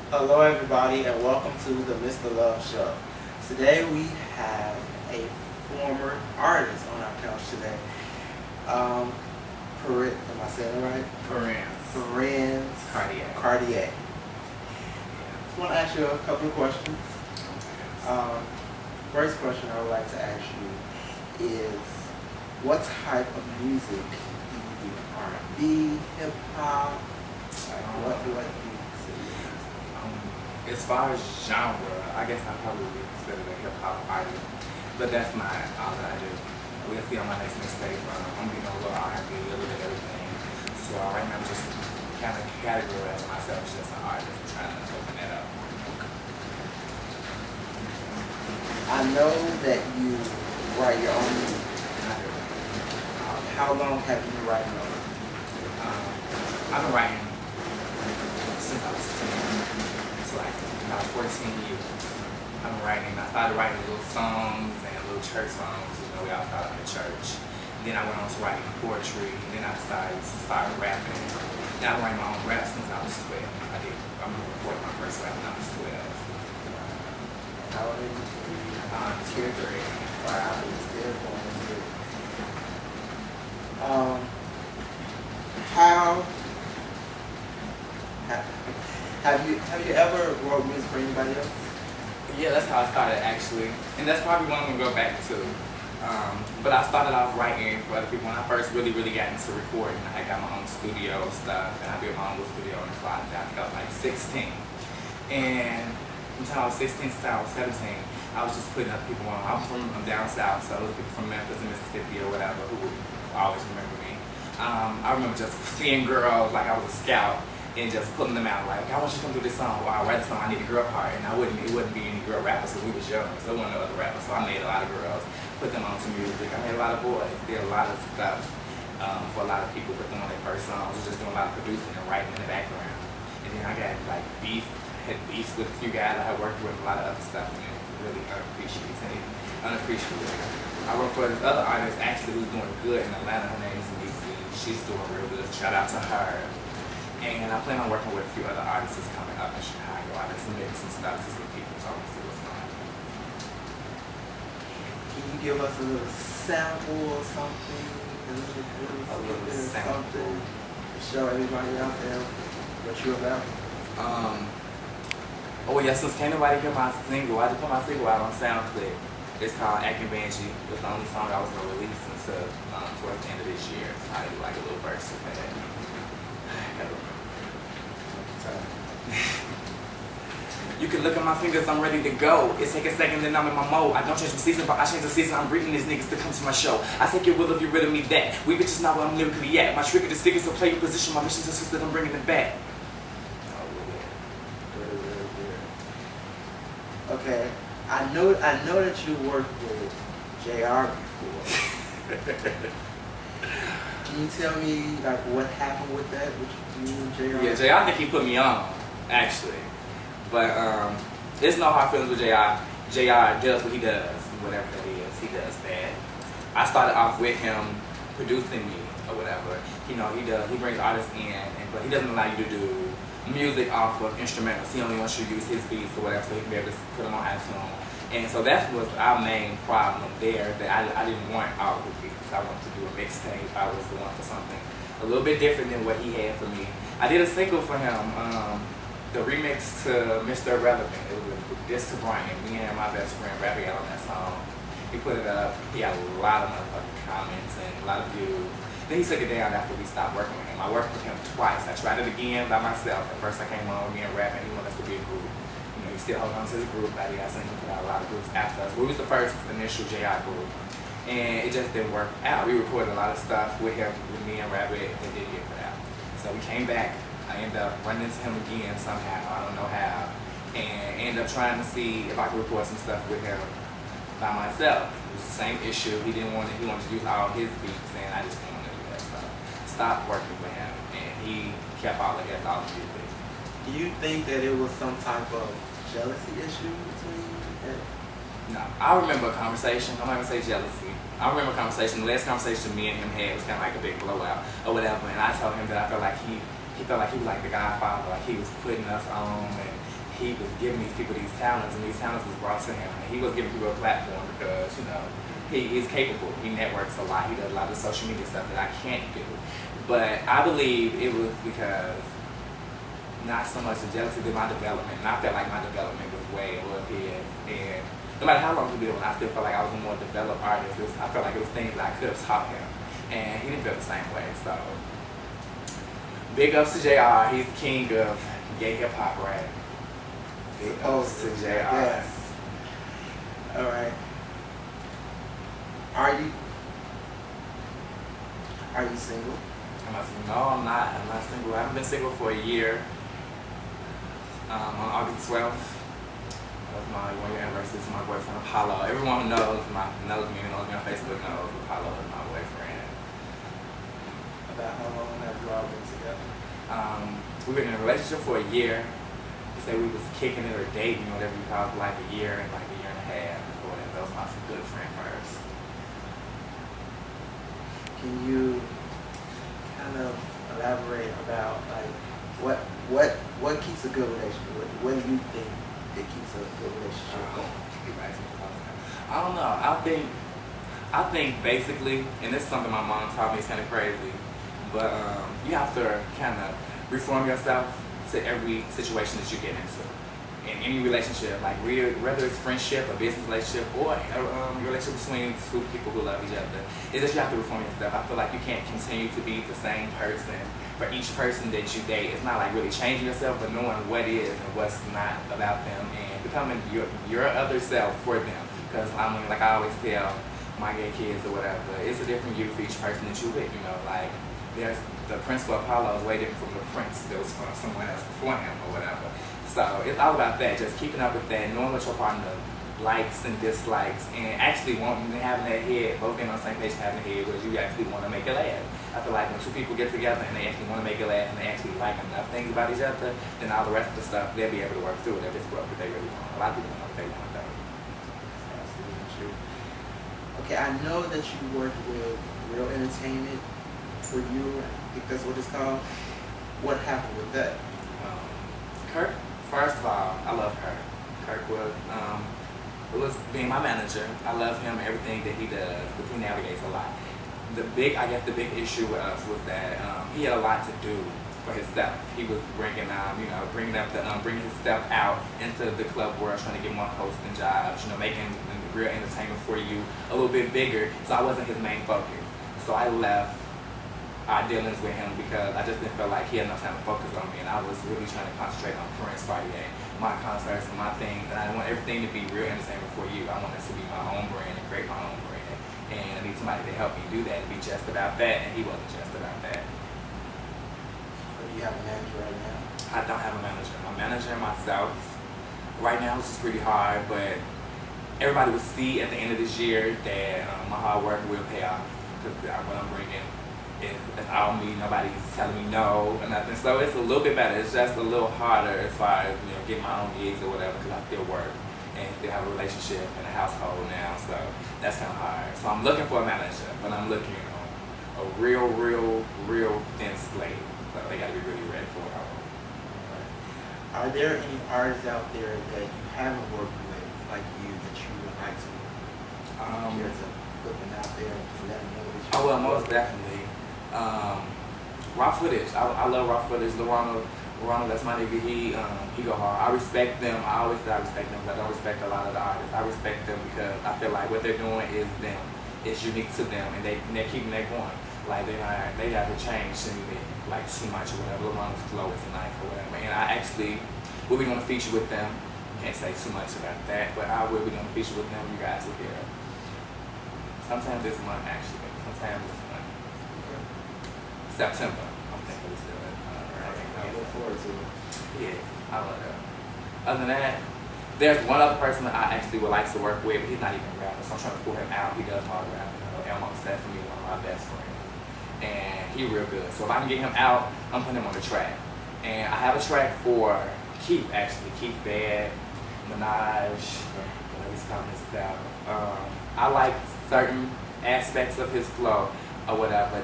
Hello everybody and welcome to the Mr. Love Show. Today we have a former artist on our couch today. Am I saying it right? Prinze. Cartea. I want to ask you a couple of questions. First question I would like to ask you is, what type of music do you do? R&B, hip hop? What do you consider? As far as genre, I guess I probably would be considered a hip hop artist, but that's not all that I do. We'll see on my next mixtape. I'm getting a little R&B, a little bit of everything. So right now I'm just kind of categorizing myself as just an artist, trying to open that up. I know that you write your own music. I do. How long have you been writing your own? I've been writing since I was 10. It's like about 14 years. I've been writing. I started writing little songs and little church songs. You know, we all started in the church. Then I went on to writing poetry. And then I decided to start rapping. Now I write my own rap since I was 12. I'm going to record my first rap when I was 12. How old are you? 2 or 3. Wow, you're still going through. Have you ever wrote music for anybody else? Yeah, that's how I started actually, and that's probably what I'm gonna go back to. But I started off writing for other people when I first really got into recording. I got my own studio stuff, and I built my own little studio in the closet. I think I was like 16, and from the time I was 16 to the time I was 17, I was just putting other people on. I'm down south, so those people from Memphis and Mississippi or whatever who would always remember me. I remember just seeing girls like I was a scout. And just putting them out like, I want you to come do this song. Well, I write a song, I need a girl part, and it wouldn't be any girl rappers because we was young, so there wasn't no other rappers. So I made a lot of girls, put them onto music. I made a lot of boys, did a lot of stuff for a lot of people, put them on their first songs. Was just doing a lot of producing and writing in the background. And then I got like had beef with a few guys I had worked with, a lot of other stuff, and it was really unappreciated. I worked for this other artist actually who's doing good in Atlanta. Her name is DC. She's doing real good. Shout out to her. And I plan on working with a few other artists coming up in Chicago. I did some mix and stuff to some people, so I want to see what's going to happen. Can you give us a little sample or something? A little sample. Something to show everybody out there what you're about? Oh yeah, since can't nobody hear my single, I just put my single out on SoundCloud. It's called Acting Banshee. It's the only song I was going to release until towards the end of this year. So I do like a little verse with that. You can look at my fingers, I'm ready to go. It take a second, then I'm in my mode. I don't change the season, but I change the season. I'm breeding these niggas to come to my show. I take your will if you're rid of me that. We bitches not where I'm lyrically at. My trick is the stickers to play your position. My mission to assist that I'm bringing it back. Okay, I know that you worked with JR before. Can you tell me like what happened with that? What you and JR? Yeah, JR, I think he put me on, actually. But there's no hard feelings with JR. JR does what he does, whatever that is. He does that. I started off with him producing me or whatever. You know, he brings artists in, but he doesn't allow you to do music off of instrumentals. He only wants you to use his beats or whatever, so he can be able to put them on iTunes. And so that was our main problem there, that I didn't want all the beats. I wanted to do a mixtape. I was going for something a little bit different than what he had for me. I did a single for him, the remix to Mr. Irrelevant. It was this to Brian. Me and my best friend rapping out on that song. He put it up. He had a lot of motherfucking comments and a lot of views. Then he took it down after we stopped working with him. I worked with him twice. I tried it again by myself. At first I came on with me and rapping. He wanted us to be a group. You know, he still held on to his group. I seen him put out a lot of groups after us. We was the first initial JI group. And it just didn't work out. We recorded a lot of stuff with him, with me and Rabbit, that didn't get put out. So we came back. I ended up running into him again somehow. I don't know how. And ended up trying to see if I could record some stuff with him by myself. It was the same issue. He wanted to use all his beats, and I just didn't want to do that stuff. Stopped working with him, and he kept all of all of his beats. Do you think that it was some type of jealousy issue between you? No, I remember a conversation. I'm not gonna say jealousy. I remember a conversation. The last conversation me and him had was kind of like a big blowout or whatever. And I told him that I felt like he felt like he was like the Godfather, like he was putting us on, and he was giving these people these talents, and these talents was brought to him, and he was giving people a platform because, you know, he is capable. He networks a lot. He does a lot of social media stuff that I can't do. But I believe it was because not so much the jealousy of my development. And I felt like my development was way above his. And no matter how long we did it, I still felt like I was a more developed artist. I felt like it was things that I could have taught him. And he didn't feel the same way. So big ups to JR. He's the king of gay hip hop, right? Big ups to JR. Yes. All right. Are you single? Am I single? No, I'm not. I'm not single. I haven't been single for a year. On August 12th, that was my 1-year anniversary to my boyfriend Apollo. Everyone who knows me and knows me on Facebook knows Apollo is my boyfriend. About how long have you all been together? We've been in a relationship for a year. We say we was kicking it or dating, whatever you call it, for like a year and like a year and a half or whatever. That was my good friend first. Can you kind of elaborate about like what keeps a good relationship? What do you think it keeps a good relationship going? I don't know. I think basically, and this is something my mom taught me. It's kind of crazy, but you have to kind of reform yourself to every situation that you get into. In any relationship, like whether it's friendship, a business relationship, or a relationship between two people who love each other, is that you have to reform yourself. I feel like you can't continue to be the same person for each person that you date. It's not like really changing yourself, but knowing what is and what's not about them and becoming your other self for them. Because I mean, like I always tell my gay kids or whatever, it's a different you for each person that you with. You know, like there's the Prince for Apollo is way different from the Prince that was from someone else before him or whatever. So it's all about that, just keeping up with that, knowing what your partner likes and dislikes, and actually having that head, both being on the same page, having a head where you actually want to make it last. I feel like when two people get together and they actually want to make it last and they actually like enough things about each other, then all the rest of the stuff, they'll be able to work through it. They'll just work what they really want. A lot of people don't know what they want though. That's absolutely true. Okay, I know that you work with Real Entertainment for You, I think that's what it's called. What happened with that? Kirk. First of all, I love Kirk. Kirk was being my manager. I love him, everything that he does, because he navigates a lot. I guess the big issue with us was that he had a lot to do for himself. He was bringing his stuff out into the club world, trying to get more posting jobs, making Real Entertainment for You a little bit bigger. So I wasn't his main focus. So I left our dealings with him because I just didn't feel like he had enough time to focus on me, and I was really trying to concentrate on Prinze Cartea, my concerts and my things, and I want everything to be Real Entertainment for You. I want it to be my own brand and create my own brand, and I need somebody to help me do that and be just about that, and he wasn't just about that. Do you have a manager right now? I don't have a manager. I'm managing myself. Right now it's just pretty hard, but everybody will see at the end of this year that my hard work will pay off because what I'm bringing it's all me, nobody's telling me no or nothing. So it's a little bit better. It's just a little harder as far as getting my own gigs or whatever because I still work and still have a relationship and a household now. So that's kind of hard. So I'm looking for a manager, but I'm looking on a real thin slate. So they got to be really ready for it. Are there any artists out there that you haven't worked with like you that you would like to care to put them out there and let them know that you? Oh well, most definitely. Raw Footage. I love Raw Footage. Lorano, that's my nigga. He go hard. I respect them. I always say I respect them because I don't respect a lot of the artists. I respect them because I feel like what they're doing is them. It's unique to them, and they're keeping that going. Like they haven't changed anything like too much or whatever. Lorano's flow is nice or whatever. And I actually will be doing a feature with them. Can't say too much about that, but I will be doing a feature with them. You guys will hear. Sometime this month, actually. Sometime this month. September. I'm thinking it's still I look forward to it. Yeah, I love that. Other than that, there's one other person that I actually would like to work with, but he's not even a rapper, so I'm trying to pull him out. He does all the rapping. Elmo Sesame, one of my best friends. And he real good. So if I can get him out, I'm putting him on the track. And I have a track for Keith, actually. Keith Bad, Minaj, whatever he's calling himself. I like certain aspects of his flow or whatever.